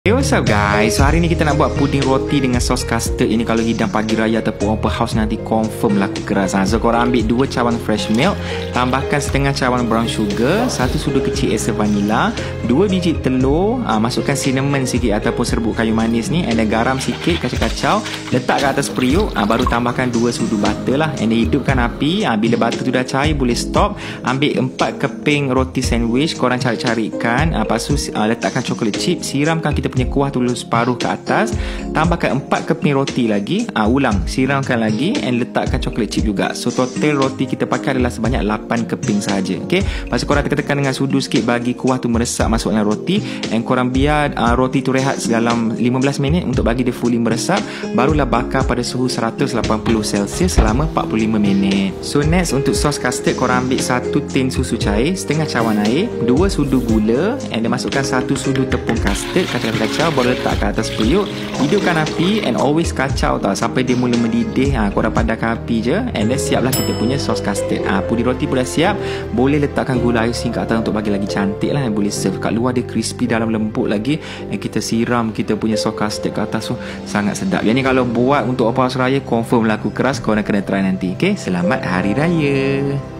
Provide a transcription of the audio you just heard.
Hey, what's up guys? So hari ni kita nak buat puding roti dengan sos custard. Ini kalau hidang pagi raya ataupun open house nanti confirm laku keras. So korang ambil 2 cawan fresh milk, tambahkan setengah cawan brown sugar, 1 sudu kecil eser vanila, 2 biji telur, masukkan cinnamon sikit ataupun serbuk kayu manis ni, and then garam sikit, kacau-kacau, letak ke atas periuk, baru tambahkan 2 sudu butter lah, and then hidupkan api. Bila butter tu dah cair boleh stop. Ambil 4 keping roti sandwich, korang cari-carikan, lepas tu letakkan coklat chip, siramkan kita punya kuah tu dulu separuh ke atas, tambahkan 4 keping roti lagi, ulang, siramkan lagi, and letakkan coklat chip juga. So total roti kita pakai adalah sebanyak 8 keping saja. Okay, lepas tu korang tekan-tekan dengan sudu sikit bagi kuah tu meresap masuk dalam roti, and korang biar roti tu rehat dalam 15 minit untuk bagi dia fully meresap. Barulah bakar pada suhu 180 Celsius selama 45 minit. So next, untuk sos custard, korang ambil 1 tin susu cair, setengah cawan air, 2 sudu gula, and dia masukkan 1 sudu tepung custard, kacau-kacau, baru letak ke atas periuk. Hidupkan api and always kacau tau sampai dia mula mendidih. Korang padamkan api je, and then siaplah kita punya sos custard. Puding roti pun dah siap. Boleh letakkan gula icing kat atas untuk bagi lagi cantik lah, and boleh serve. Kat luar dia crispy, dalam lembut lagi, and kita siram kita punya sos custard kat atas tu, sangat sedap. Yang ni kalau buat untuk open house raya confirm laku keras. Korang kena try nanti. Okay, selamat hari raya.